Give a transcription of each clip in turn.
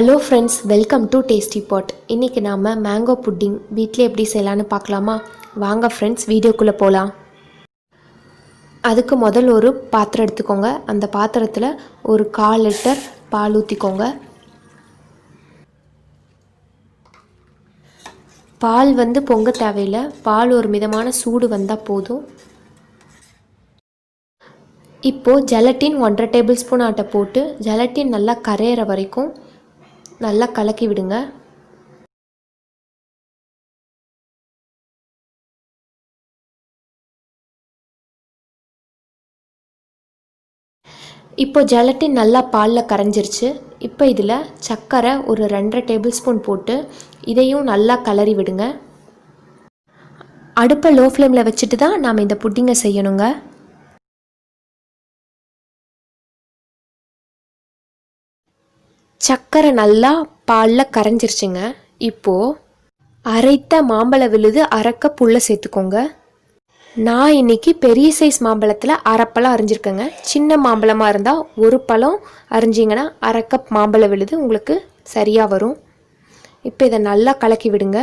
Hello friends, welcome to tasty pot. இன்றைக்கி நாம் mango pudding வீட்டில் எப்படி செய்யலான்னு பார்க்கலாமா? வாங்க ஃப்ரெண்ட்ஸ், வீடியோக்குள்ளே போகலாம். அதுக்கு முதல் ஒரு பாத்திரம் எடுத்துக்கோங்க. அந்த பாத்திரத்தில் ஒரு 1/4 லிட்டர் பால் ஊற்றிக்கோங்க. பால் பொங்க தேவையில்லை, பால் ஒரு மிதமான சூடு வந்தால் போதும். இப்போது ஜெலட்டின் 1.5 டேபிள் ஸ்பூன் ஆட்டை போட்டு ஜெலட்டின் நல்லா கரையிற வரைக்கும் நல்லா கலக்கி விடுங்க. இப்போ ஜெலட்டின் நல்லா பாலில் கரைஞ்சிருச்சு. இப்போ இதில் சர்க்கரை ஒரு 2.5 டேபிள் ஸ்பூன் போட்டு இதையும் நல்லா கலரி விடுங்க. அடுப்பை லோ ஃப்ளேமில் வச்சுட்டு தான் நாம் இந்த புட்டிங்கை செய்யணுங்க. சர்க்கரை நல்லா பாலில் கரைஞ்சிருச்சுங்க. இப்போது அரைத்த மாம்பழ விழுது அரைக்க புல்ல சேர்த்துக்கோங்க. நான் இன்றைக்கி பெரிய சைஸ் மாம்பழத்தில் 1/2 பழம் அரிஞ்சிருக்கேங்க. சின்ன மாம்பழமாக இருந்தால் 1 பழம் அரிஞ்சிங்கன்னா 1/2 கப் மாம்பழ விழுது உங்களுக்கு சரியாக வரும். இப்போ இதை நல்லா கலக்கி விடுங்க.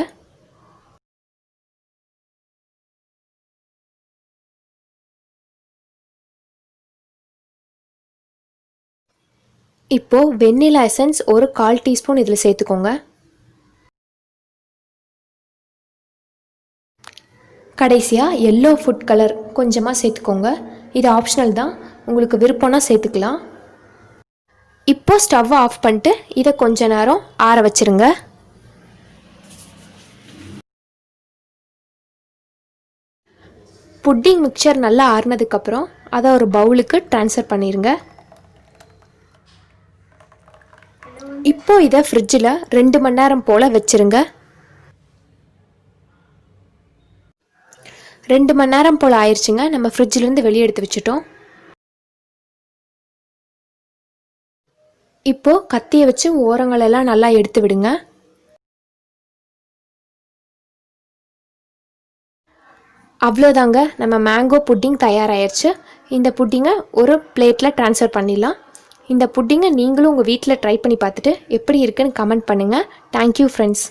இப்போது வெண்ணிலா எசன்ஸ் ஒரு 1/4 டீஸ்பூன் இதில் சேர்த்துக்கோங்க. கடைசியாக எல்லோ ஃபுட் கலர் கொஞ்சமாக சேர்த்துக்கோங்க. இது ஆப்ஷனல் தான், உங்களுக்கு விருப்பம்னா சேர்த்துக்கலாம். இப்போ ஸ்டவ்வை ஆஃப் பண்ணிட்டு இதை கொஞ்ச நேரம் ஆற வச்சுருங்க. புட்டிங் மிக்சர் நல்லா ஆறினதுக்கப்புறம் அதை ஒரு பவுலுக்கு ட்ரான்ஸ்ஃபர் பண்ணிடுங்க. இப்போ இதை ஃப்ரிட்ஜில் 2 மணி நேரம் போல் வச்சுருங்க. 2 மணி நேரம் போல் ஆயிடுச்சுங்க. நம்ம ஃப்ரிட்ஜிலேருந்து வெளியே எடுத்து வச்சுட்டோம். இப்போது கத்தியை வச்சு ஓரங்களெல்லாம் நல்லா எடுத்து விடுங்க. அவ்வளோதாங்க, நம்ம மேங்கோ புட்டிங் தயாராகிடுச்சு. இந்த புட்டிங்கை ஒரு பிளேட்டில் ட்ரான்ஸ்ஃபர் பண்ணிடலாம். இந்த புட்டிங்கை நீங்களும் உங்கள் வீட்டில் ட்ரை பண்ணி பார்த்துட்டு எப்படி இருக்குன்னு கமெண்ட் பண்ணுங்கள். Thank you friends.